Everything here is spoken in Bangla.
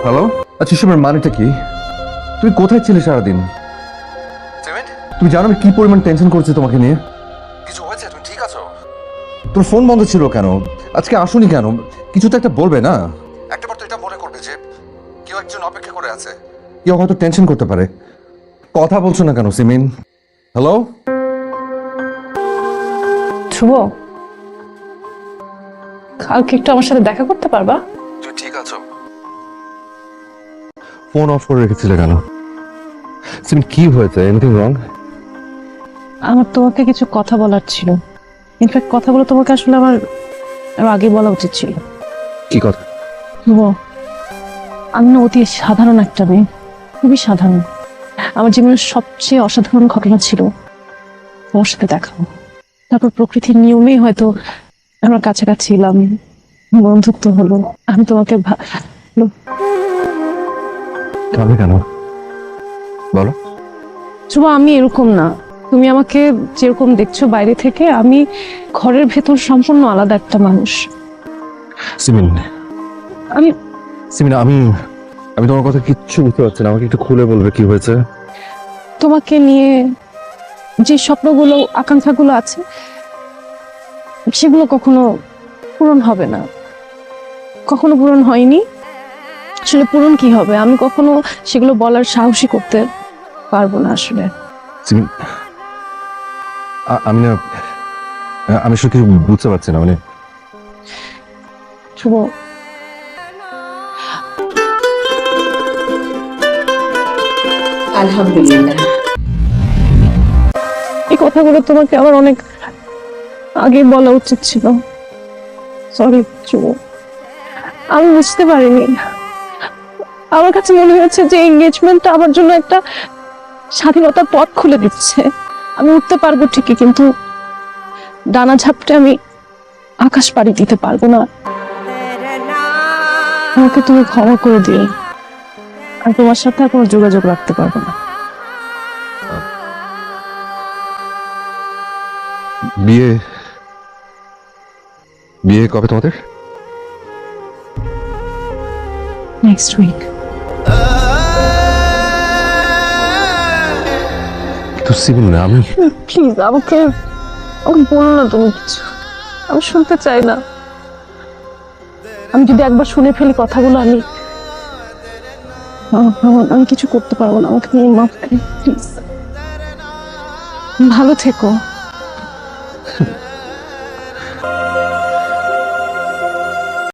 হ্যালো, আচ্ছা এসবের মানেটা কি? তুমি কোথায় ছিলে সারাদিন? তুমি জানো আমি কি পরিমাণ টেনশন করছি তোমাকে নিয়ে? কিছু হয়েছে? তুমি ঠিক আছো? তোর ফোন বন্ধ ছিল কেন? আজকে আসুনি কেন? কিছু তো একটা বলবে না? একটাবার তো এটা মনে করবে যে কেউ একজন অপেক্ষা করে আছে, কেউ হয়তো টেনশন করতে পারে। কথা বলছো না কেন সিমিন? হ্যালো? ধ্রুব, কালকে একটু আমার সাথে দেখা করতে পারবা? তুমি ঠিক আছো? ফোন অফ করে রেখেছিলে কেন? সিমিন কি হয়েছে? Anything wrong? আমার তোমাকে কিছু কথা বলার ছিল। ইনফ্যাক্ট কথাগুলো তোমাকে আসলে আমার আরো আগে বলা উচিত ছিল। কি কথা? ধ্রুব, আমি না অতি সাধারণ একটা মেয়ে, খুবই সাধারণ। আমার জীবনের সবচেয়ে অসাধারণ ঘটনা ছিল তোমার সাথে দেখা। তারপর প্রকৃতির নিয়মেই হয়তো আমরা কাছাকাছি এলাম, বন্ধুত্ব হলো। আমি তোমাকে কাঁদে কেন বলো? ধ্রুব, আমি এরকম না। তুমি আমাকে যেরকম দেখছো বাইরে থেকে, আমি ঘরের ভেতর সম্পূর্ণ আলাদা একটা মানুষ। সিমিন, আমি সিমিন, আমি তোমার কথা কিচ্ছু বুঝতে পারছি না। আমাকে একটু খুলে বলবে কি হয়েছে? তোমাকে নিয়ে যে স্বপ্নগুলো আকাঙ্ক্ষাগুলো আছে সেগুলো কখনো পূরণ হবে না, কখনো পূরণ হয়নি। আসলে পূরণ কি হবে, আমি কখনো সেগুলো বলার সাহসী করতে পারবো না আসলে। সিমিন, আমি না, আমি আসলে কিছু বুঝতে পারছি না। মানে শুভ, আলহামদুলিল্লাহ। এই কথাগুলো তোমাকে আমার অনেক আগে বলা উচিত ছিল। সরি শুভ, আমি বুঝতে পারিনি। আমার কাছে মনে হয়েছে যে এঙ্গেজমেন্টটা আমার জন্য একটা স্বাধীনতার পথ খুলে দিচ্ছে। আমি উঠতে পারবো ঠিকই, কিন্তু ডানা ঝাপটে আমি আকাশ পাড়ি দিতে পারবো না। আমাকে তুমি ক্ষমা করে দিও, আর তোমার সাথে আর কোনো যোগাযোগ রাখতে পারবো না। বিয়ে বিয়ে কবে তোমাদের? Next week. তো সিমিন, আমি প্লিজ আমাকে আমাকে বলো না তুমি কিছু, আমি শুনতে চাই না। আমি যদি একবার শুনে ফেলি কথাগুলো, আমি কিছু করতে পারবো না। আমাকে তুমি মাফ করে প্লিজ। ভালো থেকো।